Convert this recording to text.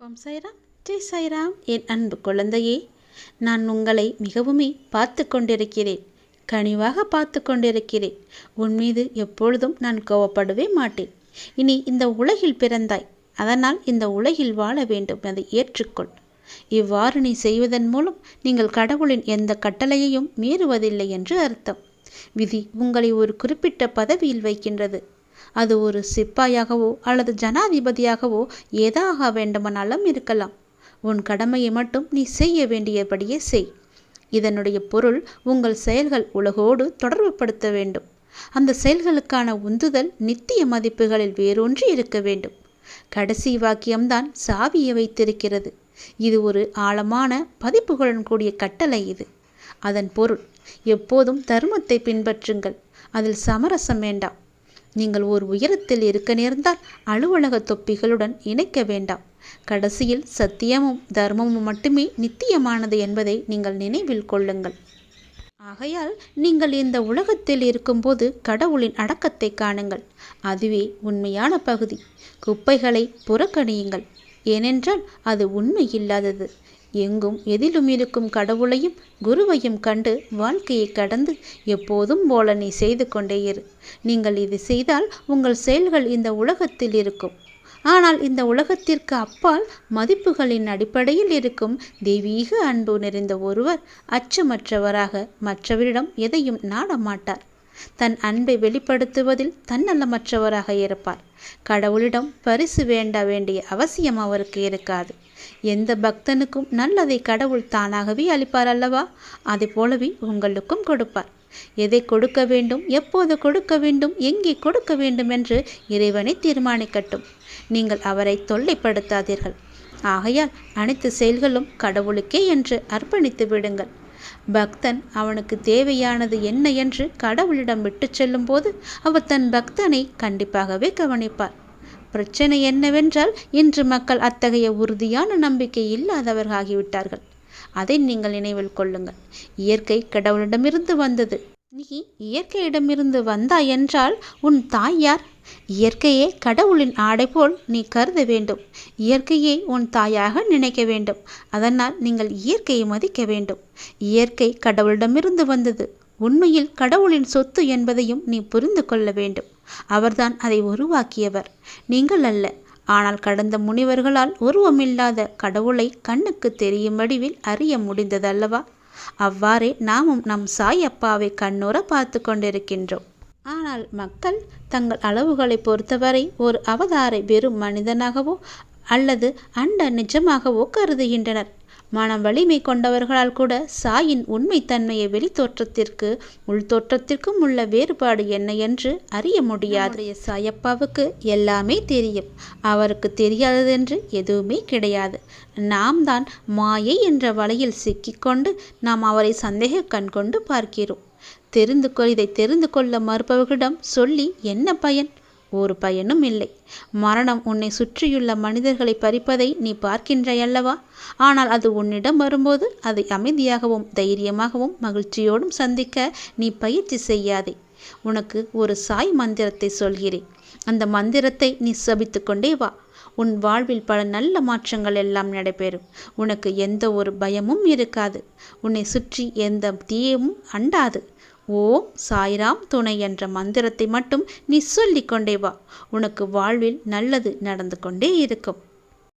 ஓம் சாய்ராம், ஜெய் சாய்ராம். என் அன்பு குழந்தையே, நான் உங்களை மிகவுமே பார்த்து கொண்டிருக்கிறேன், கனிவாக பார்த்து கொண்டிருக்கிறேன். உன் மீது எப்பொழுதும் நான் கோவப்படவே மாட்டேன். இனி இந்த உலகில் பிறந்தாய், அதனால் இந்த உலகில் வாழ வேண்டும், அதை ஏற்றுக்கொள். இவ்வாறு நீ செய்வதன் மூலம் நீங்கள் கடவுளின் எந்த கட்டளையையும் மீறுவதில்லை என்று அர்த்தம். விதி உங்களை ஒரு குறிப்பிட்ட பதவியில் வைக்கின்றது. அது ஒரு சிப்பாயாகவோ அல்லது ஜனாதிபதியாகவோ ஏதாக வேண்டுமானாலும் இருக்கலாம். உன் கடமையை மட்டும் நீ செய்ய வேண்டியபடியே செய். இதனுடைய பொருள், உங்கள் செயல்கள் உலகோடு தொடர்புபடுத்த வேண்டும். அந்த செயல்களுக்கான உந்துதல் நித்திய மதிப்புகளில் வேரூன்றி இருக்க வேண்டும். கடைசி வாக்கியம்தான் சாவியை வைத்திருக்கிறது. இது ஒரு ஆழமான பதிப்புகளுடன் கூடிய கட்டளை. இது அதன் பொருள், எப்போதும் தர்மத்தை பின்பற்றுங்கள், அதில் சமரசம் வேண்டாம். நீங்கள் ஒரு உயரத்தில் இருக்க நேர்ந்தால் அலுவலக தொப்பிகளுடன் இணைக்க வேண்டாம். கடைசியில் சத்தியமும் தர்மமும் மட்டுமே நித்தியமானது என்பதை நீங்கள் நினைவில் கொள்ளுங்கள். ஆகையால் நீங்கள் இந்த உலகத்தில் இருக்கும்போது கடவுளின் அடக்கத்தை காணுங்கள். அதுவே உண்மையான பகுதி. குப்பைகளை புறக்கணியுங்கள், ஏனென்றால் அது உண்மை இல்லாதது. எங்கும் எதிலும் இருக்கும் கடவுளையும் குருவையும் கண்டு வாழ்க்கையை கடந்து எப்போதும் போல நீ செய்து கொண்டே இரு. நீங்கள் இது செய்தால் உங்கள் செயல்கள் இந்த உலகத்தில் இருக்கும். ஆனால் இந்த உலகத்திற்கு அப்பால் மதிப்புகளின் அடிப்படையில் இருக்கும் தெய்வீக அன்பு நிறைந்த ஒருவர் அச்சமற்றவராக மற்றவரிடம் எதையும் நாட மாட்டார். தன் அன்பை வெளிப்படுத்துவதில் தன்னலமற்றவராக இருப்பார். கடவுளிடம் பரிசு வேண்டிய அவசியம் அவருக்கு இருக்காது. எந்த பக்தனுக்கும் நல்லதை கடவுள் தானாகவே அளிப்பார் அல்லவா? அதை போலவே உங்களுக்கும் கொடுப்பார். எதை கொடுக்க வேண்டும், எப்போது கொடுக்க வேண்டும், எங்கே கொடுக்க வேண்டும் என்று இறைவனை தீர்மானிக்கட்டும். நீங்கள் அவரை தொல்லைப்படுத்தாதீர்கள். ஆகையால் அனைத்து செயல்களும் கடவுளுக்கே என்று அர்ப்பணித்து விடுங்கள். பக்தன் அவனுக்கு தேவையானது என்ன என்று கடவுளிடம் விட்டு செல்லும் போது அவர் தன் பக்தனை கண்டிப்பாகவே கவனிப்பார். பிரச்சனை என்னவென்றால், இன்று மக்கள் அத்தகைய உறுதியான நம்பிக்கை இல்லாதவர்களாகிவிட்டார்கள். அதை நீங்கள் நினைவில் கொள்ளுங்கள். இயற்கை கடவுளிடமிருந்து வந்தது. நீ இயற்கையிடமிருந்து வந்தாய் என்றால் உன் தாய் யார்? இயற்கையே கடவுளின் ஆடை போல் நீ கருத வேண்டும். இயற்கையை உன் தாயாக நினைக்க வேண்டும். அதனால் நீங்கள் இயற்கையை மதிக்க வேண்டும். இயற்கை கடவுளிடமிருந்து வந்தது. உண்மையில் கடவுளின் சொத்து என்பதையும் நீ புரிந்து கொள்ள வேண்டும். அவர்தான் அதை உருவாக்கியவர், நீங்கள் அல்ல. ஆனால் கடந்த முனிவர்களால் உருவமில்லாத கடவுளை கண்ணுக்கு தெரியும் வடிவில் அறிய முடிந்தது அல்லவா? அவ்வாறே நாமும் நம் சாய் அப்பாவை கண்ணோர பார்த்து கொண்டிருக்கின்றோம். ஆனால் மக்கள் தங்கள் அளவுகளை பொறுத்தவரை ஒரு அவதாரை வெறும் மனிதனாகவோ அல்லது அண்ட நிஜமாகவோ கருதுகின்றனர். மனம் வலிமை கொண்டவர்களால் கூட சாயின் உண்மைத்தன்மையை வெளித்தோற்றத்திற்கு உள்தோற்றத்திற்கும் உள்ள வேறுபாடு என்ன என்று அறிய முடியாது. சாயப்பாவுக்கு எல்லாமே தெரியும். அவருக்கு தெரியாததென்று எதுவுமே கிடையாது. நாம் தான் மாயை என்ற வலையில் சிக்கிக்கொண்டு நாம் அவரை சந்தேக கண் கொண்டு பார்க்கிறோம். இதை தெரிந்து கொள்ள மறுப்பவர்களிடம் சொல்லி என்ன பயன்? ஒரு பயனும் இல்லை. மரணம் உன்னை சுற்றியுள்ள மனிதர்களை பறிப்பதை நீ பார்க்கின்றாயல்லவா? ஆனால் அது உன்னிடம் வரும்போது அதை அமைதியாகவும் தைரியமாகவும் மகிழ்ச்சியோடும் சந்திக்க நீ பயிற்சி செய்யாதே. உனக்கு ஒரு சாய் மந்திரத்தை சொல்கிறேன். அந்த மந்திரத்தை நீ சபித்து கொண்டே வா. உன் வாழ்வில் பல நல்ல மாற்றங்கள் எல்லாம் நடைபெறும். உனக்கு எந்த ஒரு பயமும் இருக்காது. உன்னை சுற்றி எந்த தீயமும் அண்டாது. ஓம் சாய்ராம் துணை என்ற மந்திரத்தை மட்டும் நீ சொல்லிக்கொண்டே வா. உனக்கு வாழ்வில் நல்லது நடந்து கொண்டே இருக்கும்.